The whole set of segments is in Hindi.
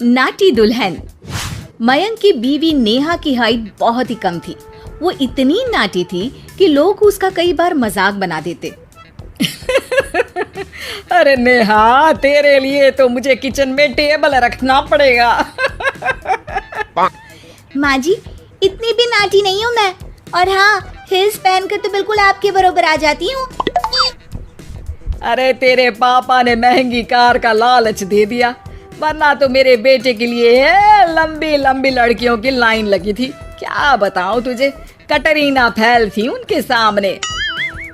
नाटी दुल्हन। मयंक की बीवी नेहा की हाइट बहुत ही कम थी। वो इतनी नाटी थी कि लोग उसका कई बार मजाक बना देते। अरे नेहा, तेरे लिए तो मुझे किचन में टेबल रखना पड़ेगा। माँ जी, इतनी भी नाटी नहीं हूँ मैं। और हाँ, हिल्स पहनकर तो बिल्कुल आपके बराबर आ जाती हूँ। अरे तेरे पापा ने महंगी कार का लालच दे दिया, वरना तो मेरे बेटे के लिए लंबी लंबी लड़कियों की लाइन लगी थी। क्या बताऊं तुझे, कटरीना फैल थी उनके सामने।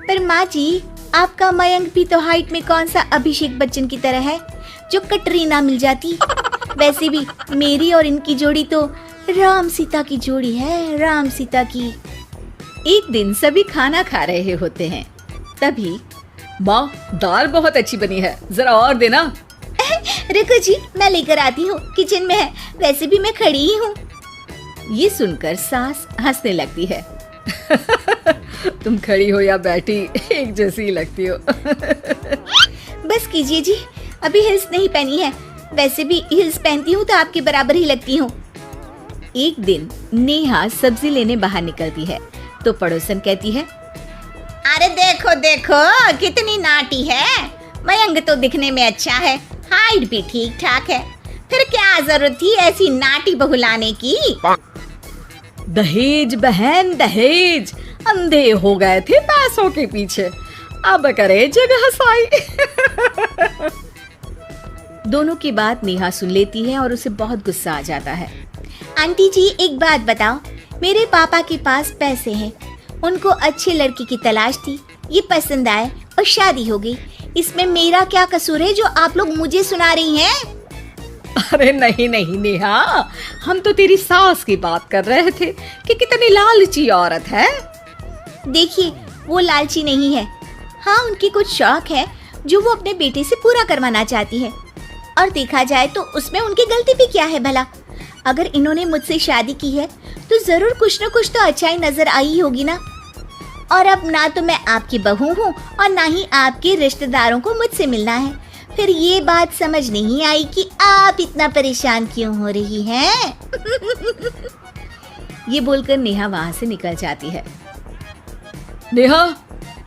पर माँ जी, आपका मयंक भी तो हाइट में कौन सा अभिषेक बच्चन की तरह है जो कटरीना मिल जाती। वैसे भी मेरी और इनकी जोड़ी तो राम सीता की जोड़ी है, राम सीता की। एक दिन सभी खाना खा रहे होते हैं, तभी माँ, दाल बहुत अच्छी बनी है, जरा और देना। रुको जी, मैं लेकर आती हूँ, किचन में है। वैसे भी मैं खड़ी ही हूँ। ये सुनकर सास हंसने लगती है। तुम खड़ी हो या बैठी, एक जैसी लगती हो। बस कीजिए जी, अभी हिल्स नहीं पहनी है। वैसे भी हिल्स पहनती हूँ तो आपके बराबर ही लगती हूँ। एक दिन नेहा सब्जी लेने बाहर निकलती है तो पड़ोसन कहती है, अरे देखो देखो कितनी नाटी है। मयंक तो दिखने में अच्छा है, हाइट भी ठीक ठाक है, फिर क्या जरूरत थी ऐसी नाटी बहू लाने की। दहेज बहन, दहेज। अंधे हो गए थे पैसों के पीछे, अब करे जगह हसाई। दोनों की बात नेहा सुन लेती है और उसे बहुत गुस्सा आ जाता है। आंटी जी, एक बात बताओ, मेरे पापा के पास पैसे हैं, उनको अच्छी लड़की की तलाश थी, ये पसंद आए और शादी हो गई। इसमें मेरा क्या कसूर है जो आप लोग मुझे सुना रही हैं? अरे नहीं नहीं नेहा, हम तो तेरी सास की बात कर रहे थे कि कितनी लालची औरत है। देखिए, वो लालची नहीं है। हाँ, उनके कुछ शौक है जो वो अपने बेटे से पूरा करवाना चाहती है। और देखा जाए तो उसमें उनकी गलती भी क्या है भला। अगर इन्होंने मुझसे शादी की है तो जरूर कुछ न कुछ तो अच्छाई नजर आई होगी ना। और अब ना तो मैं आपकी बहू हूँ और ना ही आपके रिश्तेदारों को मुझसे मिलना है। फिर ये बात समझ नहीं आई कि आप इतना परेशान क्यों हो रही हैं। ये बोलकर नेहा वहाँ से निकल जाती है। नेहा,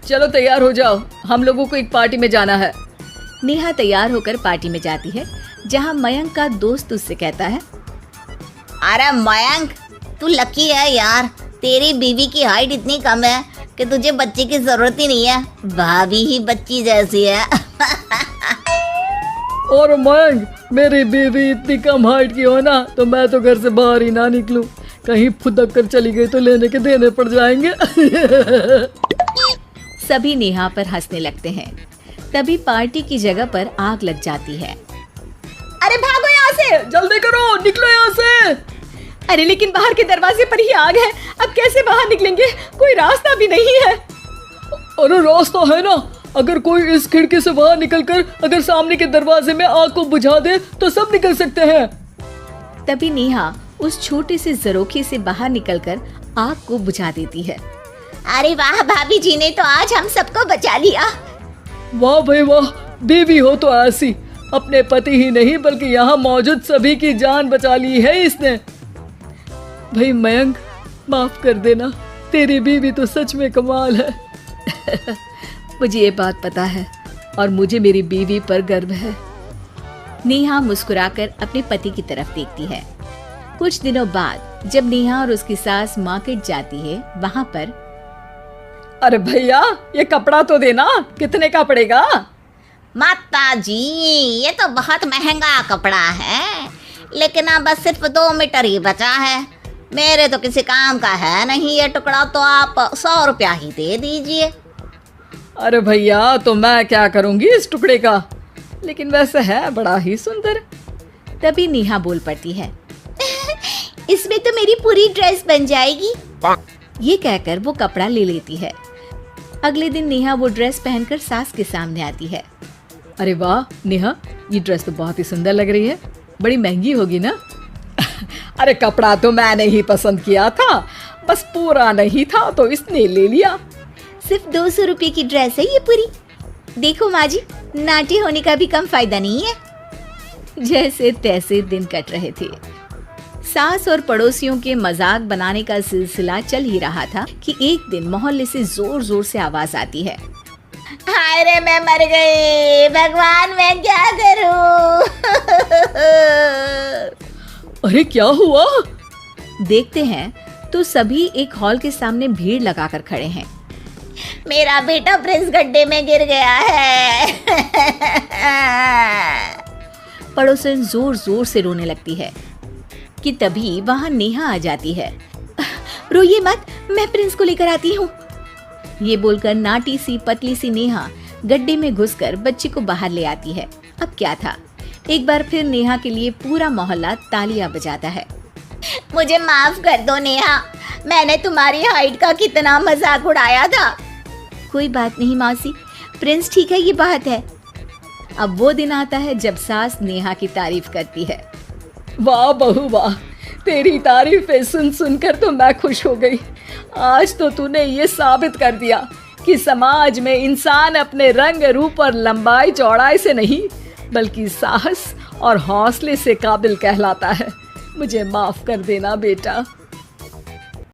चलो तैयार हो जाओ, हम लोगों को एक पार्टी में जाना है। नेहा तैयार होकर पार्टी में जाती है, जहाँ मयंक का दोस्त उससे कहता है, अरे मयंक, तू लकी है यार, तेरी बीवी की हाइट इतनी कम है कि तुझे बच्चे की जरूरत ही नहीं है, भाभी ही बच्ची जैसी है। और मयंक, मेरी बीवी इतनी कम हाइट की हो ना तो मैं तो घर से बाहर ही ना निकलूं, कहीं फुदक कर चली गई तो लेने के देने पड़ जाएंगे। सभी नेहा पर हंसने लगते हैं। तभी पार्टी की जगह पर आग लग जाती है। अरे भागो यहाँ से, जल्दी करो, निकलो यहाँ से। अरे लेकिन बाहर के दरवाजे पर ही आग है, अब कैसे बाहर निकलेंगे? कोई रास्ता भी नहीं है। अरे रास्ता है ना, अगर कोई इस खिड़की से बाहर निकलकर अगर सामने के दरवाजे में आग को बुझा दे तो सब निकल सकते हैं। तभी नेहा उस छोटे से जरोखे से बाहर निकलकर आग को बुझा देती है। अरे वाह, भाभी जी ने तो आज हम सबको बचा लिया। वाह भाई वाह, बीवी हो तो ऐसी, अपने पति ही नहीं बल्कि यहाँ मौजूद सभी की जान बचा ली है इसने। भाई मयंक, माफ कर देना, तेरी बीवी तो सच में कमाल है। मुझे ये बात पता है और मुझे मेरी बीवी पर गर्व है। नेहा मुस्कुराकर अपने पति की तरफ देखती है। कुछ दिनों बाद जब नेहा और उसकी सास मार्केट जाती है, वहाँ पर, अरे भैया, ये कपड़ा तो देना, कितने का पड़ेगा? माता जी, ये तो बहुत महंगा कपड़ा है, लेकिन अब बस सिर्फ 2 मीटर ही बचा है। मेरे तो किसी काम का है नहीं ये टुकड़ा, तो आप 100 रुपया ही दे दीजिए। अरे भैया, तो मैं क्या करूंगी इस टुकड़े का, लेकिन वैसे है बड़ा ही सुंदर। तभी नेहा बोल पड़ती है, इसमें तो मेरी पूरी ड्रेस बन जाएगी। ये कहकर वो कपड़ा ले लेती है। अगले दिन नेहा वो ड्रेस पहनकर सास के सामने आती है। अरे वाह नेहा, ये ड्रेस तो बहुत ही सुंदर लग रही है, बड़ी महंगी होगी ना? अरे कपड़ा तो मैंने ही पसंद किया था, बस पूरा नहीं था तो इसने ले लिया। सिर्फ 200 रुपये की ड्रेस है ये पूरी। देखो माँ जी, नाटी होने का भी कम फायदा नहीं है। जैसे तैसे दिन कट रहे थे। सास और पड़ोसियों के मजाक बनाने का सिलसिला चल ही रहा था कि एक दिन मोहल्ले से जोर जोर से आवाज आती है, हाय रे मैं मर गई, भगवान मैं क्या करूं। अरे क्या हुआ? देखते हैं तो सभी एक हॉल के सामने भीड़ लगाकर खड़े हैं। मेरा बेटा प्रिंस गड्ढे में गिर गया है। पड़ोसन जोर जोर से रोने लगती है कि तभी वहां नेहा आ जाती है। रोइए मत, मैं प्रिंस को लेकर आती हूँ। ये बोलकर नाटी सी पतली सी नेहा गड्ढे में घुसकर बच्चे को बाहर ले आती है। अब क्या था, एक बार फिर नेहा के लिए पूरा मोहल्ला तालियां बजाता है। मुझे माफ कर दो नेहा, मैंने तुम्हारी हाइट का कितना मजाक उड़ाया था। कोई बात नहीं मौसी, प्रिंस ठीक है, ये बात है। अब वो दिन आता है जब सास नेहा की तारीफ करती है। वाह बहू वाह, तेरी तारीफें सुन सुनकर तो मैं खुश हो गई। आज तो तूने ये साबित कर दिया कि समाज में इंसान अपने रंग रूप और लंबाई चौड़ाई से नहीं बल्कि साहस और हौसले से काबिल कहलाता है। मुझे माफ कर देना बेटा।